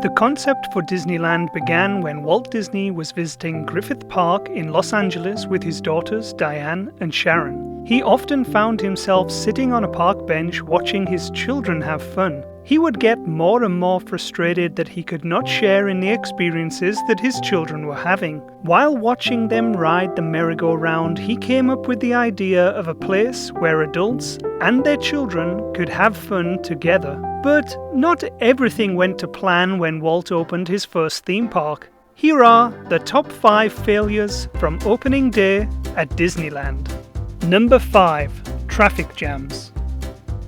The concept for Disneyland began when Walt Disney was visiting Griffith Park in Los Angeles with his daughters Diane and Sharon. He often found himself sitting on a park bench watching his children have fun. He would get more and more frustrated that he could not share in the experiences that his children were having. While watching them ride the merry-go-round, he came up with the idea of a place where adults and their children could have fun together. But not everything went to plan when Walt opened his first theme park. Here are the top 5 failures from opening day at Disneyland. Number 5. Traffic jams.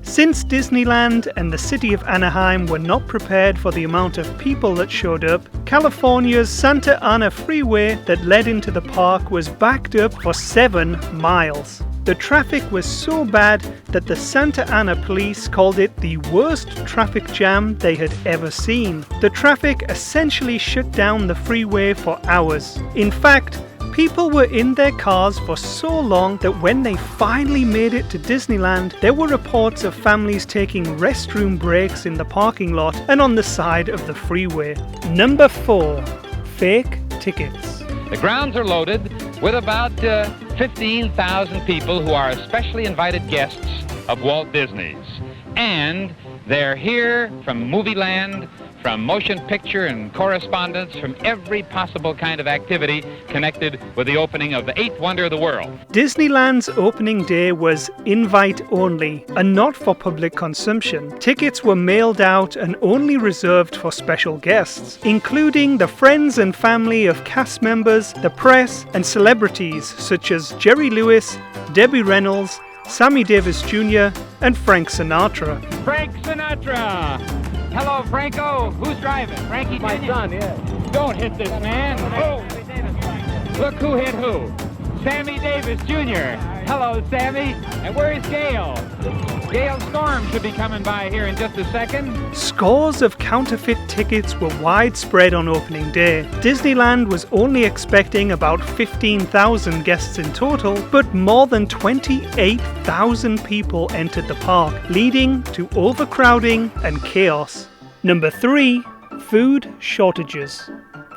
Since Disneyland and the city of Anaheim were not prepared for the amount of people that showed up, California's Santa Ana freeway that led into the park was backed up for 7 miles. The traffic was so bad that the Santa Ana police called it the worst traffic jam they had ever seen. The traffic essentially shut down the freeway for hours. In fact, people were in their cars for so long that when they finally made it to Disneyland, there were reports of families taking restroom breaks in the parking lot and on the side of the freeway. Number 4. Fake tickets. The grounds are loaded with about 15,000 people who are especially invited guests of Walt Disney's. And they're here from Movie Land, from motion picture and correspondence, from every possible kind of activity connected with the opening of the 8th wonder of the world. Disneyland's opening day was invite only and not for public consumption. Tickets were mailed out and only reserved for special guests, including the friends and family of cast members, the press, and celebrities such as Jerry Lewis, Debbie Reynolds, Sammy Davis Jr., and Frank Sinatra. Frank Sinatra! Hello, Franco. Who's driving? Frankie Jr.? My son, yes. Don't hit this man. Oh. Look who hit who. Sammy Davis Jr. Hello, Sammy. And where's Gail? Gail Storm should be coming by here in just a second. Scores of counterfeit tickets were widespread on opening day. Disneyland was only expecting about 15,000 guests in total, but more than 28,000 people entered the park, leading to overcrowding and chaos. Number 3. Food shortages.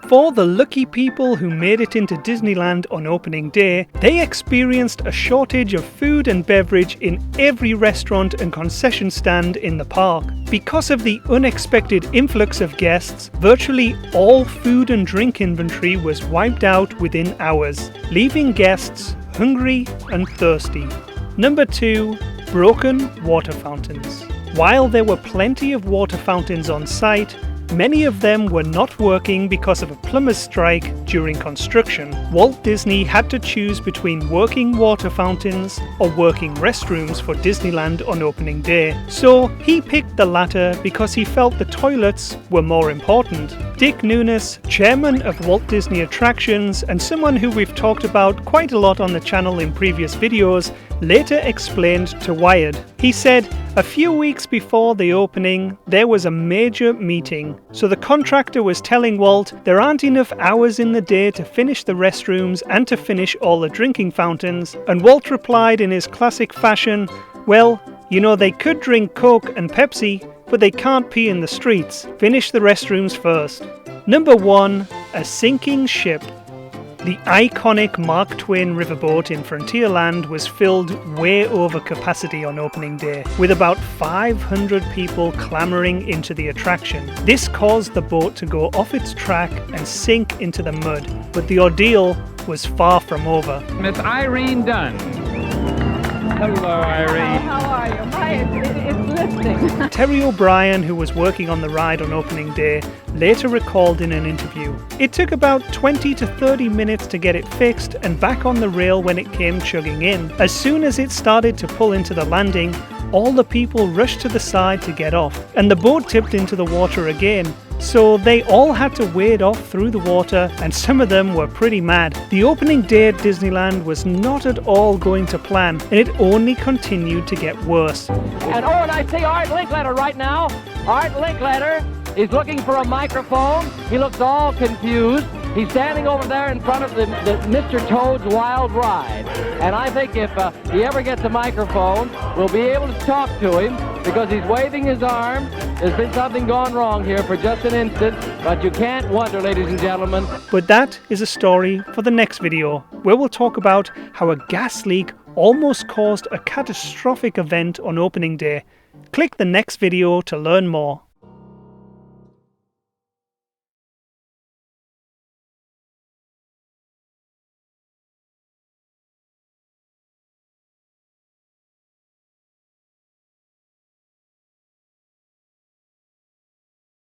For the lucky people who made it into Disneyland on opening day, they experienced a shortage of food and beverage in every restaurant and concession stand in the park. Because of the unexpected influx of guests, virtually all food and drink inventory was wiped out within hours, leaving guests hungry and thirsty. Number 2. Broken water fountains. While there were plenty of water fountains on site, many of them were not working because of a plumber's strike during construction. Walt Disney had to choose between working water fountains or working restrooms for Disneyland on opening day. So he picked the latter because he felt the toilets were more important. Dick Nunes, chairman of Walt Disney Attractions and someone who we've talked about quite a lot on the channel in previous videos, later explained to Wired. He said, "A few weeks before the opening, there was a major meeting. So the contractor was telling Walt there aren't enough hours in the day to finish the restrooms and to finish all the drinking fountains. And Walt replied in his classic fashion, well, you know, they could drink Coke and Pepsi, but they can't pee in the streets. Finish the restrooms first." Number 1. A sinking ship. The iconic Mark Twain riverboat in Frontierland was filled way over capacity on opening day, with about 500 people clamoring into the attraction. This caused the boat to go off its track and sink into the mud, but the ordeal was far from over. Miss Irene Dunn. Hello, Irene. How are you? Hi, it's lifting. Terry O'Brien, who was working on the ride on opening day, later recalled in an interview, "It took about 20 to 30 minutes to get it fixed and back on the rail when it came chugging in. As soon as it started to pull into the landing, all the people rushed to the side to get off, and the boat tipped into the water again. So they all had to wade off through the water, and some of them were pretty mad." The opening day at Disneyland was not at all going to plan, and it only continued to get worse. And I see Art Linkletter right now. Art Linkletter is looking for a microphone. He looks all confused. He's standing over there in front of the Mr. Toad's Wild Ride. And I think if he ever gets a microphone, we'll be able to talk to him because he's waving his arm. There's been something gone wrong here for just an instant, but you can't wonder, ladies and gentlemen. But that is a story for the next video, where we'll talk about how a gas leak almost caused a catastrophic event on opening day. Click the next video to learn more.